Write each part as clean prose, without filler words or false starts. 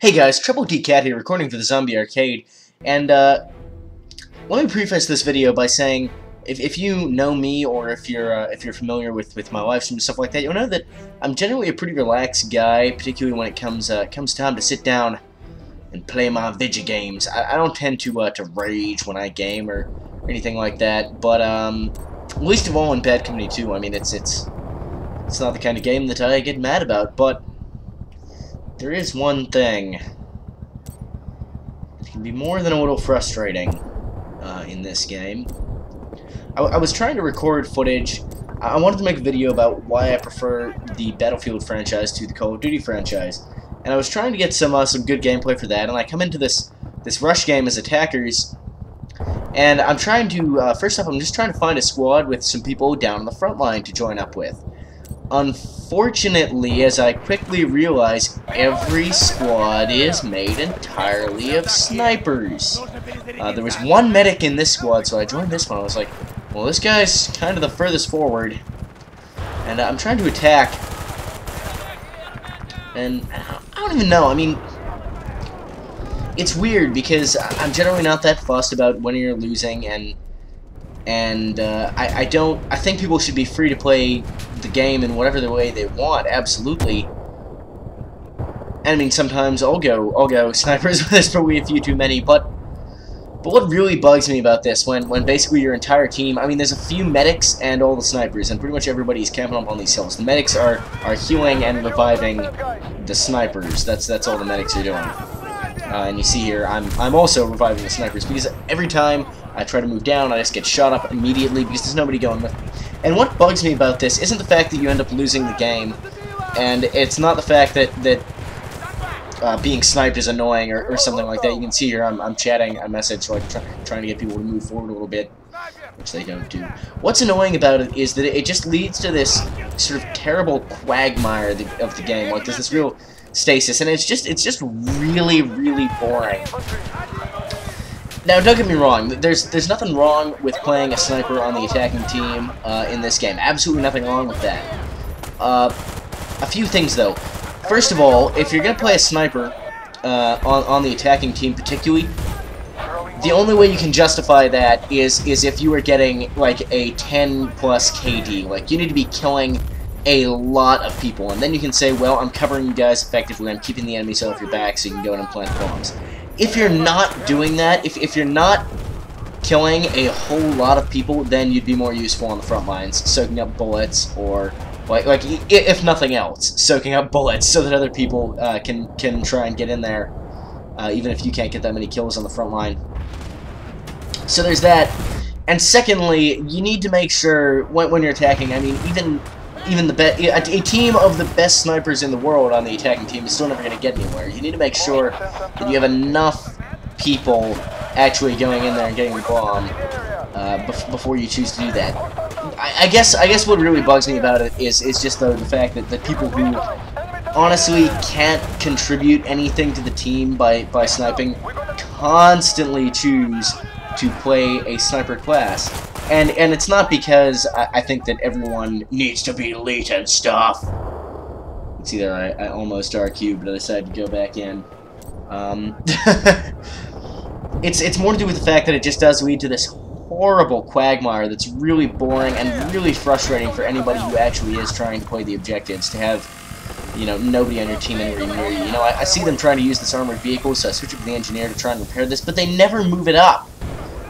Hey guys, Triple D Cat here, recording for the Zombie Arcade, and let me preface this video by saying, if you know me or if you're familiar with my live stream and stuff like that, you'll know that I'm generally a pretty relaxed guy, particularly when it comes time to sit down and play my video games. I don't tend to rage when I game or anything like that, but least of all in Bad Company 2. I mean, it's not the kind of game that I get mad about, but there is one thing that can be more than a little frustrating in this game. I was trying to record footage. I wanted to make a video about why I prefer the Battlefield franchise to the Call of Duty franchise, and I was trying to get some good gameplay for that. And I come into this rush game as attackers, and I'm trying to first off, I'm just trying to find a squad with some people down on the front line to join up with. Unfortunately, as I quickly realize, every squad is made entirely of snipers. There was one medic in this squad, so I joined this one. I was like, well, this guy's kind of the furthest forward, and I'm trying to attack, and I don't even know. I mean, it's weird because I'm generally not that fussed about winning or losing, and I think people should be free to play the game in whatever the way they want, absolutely. And I mean, sometimes I'll go snipers, there's probably a few too many, but what really bugs me about this, when basically your entire team, I mean, there's a few medics and all the snipers, and pretty much everybody's camping up on these hills. The medics are healing and reviving the snipers. That's all the medics are doing. And you see here, I'm also reviving the snipers, because every time I try to move down, I just get shot up immediately because there's nobody going with me. And what bugs me about this isn't the fact that you end up losing the game, and it's not the fact that being sniped is annoying or something like that. You can see here I'm chatting a message, like trying to get people to move forward a little bit, which they don't do. What's annoying about it is that it just leads to this sort of terrible quagmire of the game. Like, there's this real stasis, and it's just really boring. Now, don't get me wrong, there's nothing wrong with playing a sniper on the attacking team in this game. Absolutely nothing wrong with that. A few things, though. First of all, if you're going to play a sniper on the attacking team particularly, the only way you can justify that is if you are getting, like, a 10+ KD. Like, you need to be killing a lot of people, and then you can say, well, I'm covering you guys effectively, I'm keeping the enemies off your back so you can go in and plant bombs. If you're not doing that, if you're not killing a whole lot of people, then you'd be more useful on the front lines, soaking up bullets, or like if nothing else, soaking up bullets so that other people can try and get in there, even if you can't get that many kills on the front line. So there's that. And secondly, you need to make sure when you're attacking, I mean, even a team of the best snipers in the world on the attacking team is still never going to get anywhere. You need to make sure that you have enough people actually going in there and getting the bomb before you choose to do that. I guess what really bugs me about it is just the fact that the people who honestly can't contribute anything to the team by sniping constantly choose to play a sniper class. And it's not because I think that everyone needs to be elite and stuff. Let's see there, I almost RQ'd, but I decided to go back in. It's more to do with the fact that it just does lead to this horrible quagmire that's really boring and really frustrating for anybody who actually is trying to play the objectives, to have, you know, nobody on your team anywhere near you. You know, I see them trying to use this armored vehicle, so I switch up to the engineer to try and repair this, but they never move it up.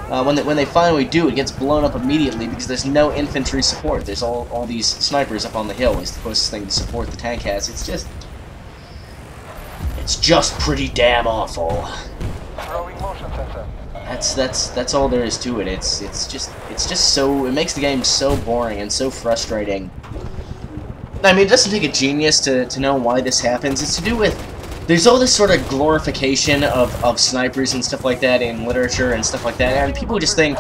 When they finally do, it gets blown up immediately because there's no infantry support. There's all these snipers up on the hill. It's the closest thing to support the tank has. It's just pretty damn awful. That's all there is to it. It's just so, it makes the game so boring and so frustrating. I mean, it doesn't take a genius to know why this happens. It's to do with, there's all this sort of glorification of snipers and stuff like that in literature and stuff like that, and people just think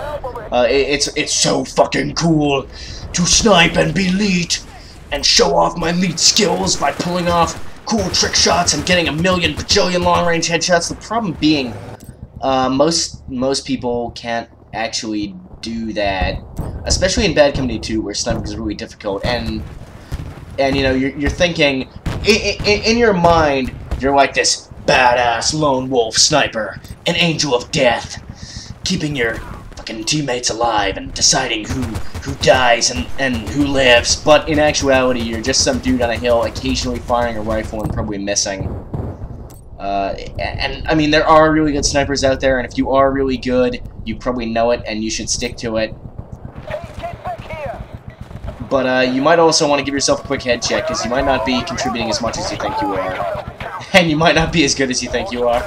it's so fucking cool to snipe and be elite and show off my elite skills by pulling off cool trick shots and getting a million bajillion long-range headshots. The problem being, most people can't actually do that, especially in Bad Company 2, where sniping is really difficult, and you know, you're thinking in your mind, you're like this badass lone wolf sniper, an angel of death, keeping your fucking teammates alive and deciding who dies and who lives, but in actuality you're just some dude on a hill occasionally firing a rifle and probably missing. And I mean, there are really good snipers out there, and if you are really good, you probably know it and you should stick to it. But you might also want to give yourself a quick head check, because you might not be contributing as much as you think you are. And you might not be as good as you think you are.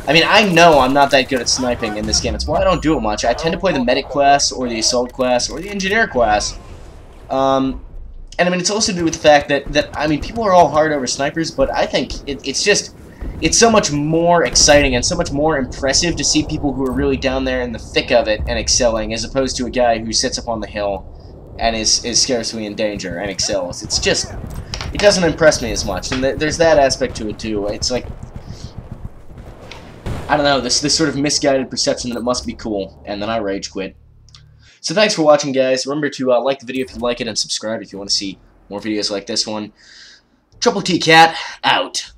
I mean, I know I'm not that good at sniping in this game. It's why I don't do it much. I tend to play the medic class, or the assault class, or the engineer class. And I mean, it's also to do with the fact that I mean, people are all hard over snipers, but I think it's so much more exciting and so much more impressive to see people who are really down there in the thick of it and excelling, as opposed to a guy who sits up on the hill and is scarcely in danger and excels. It's just, it doesn't impress me as much, and there's that aspect to it too. It's like, I don't know, this sort of misguided perception that it must be cool, and then I rage quit. So thanks for watching, guys. Remember to like the video if you like it, and subscribe if you want to see more videos like this one. Triple T Cat, out.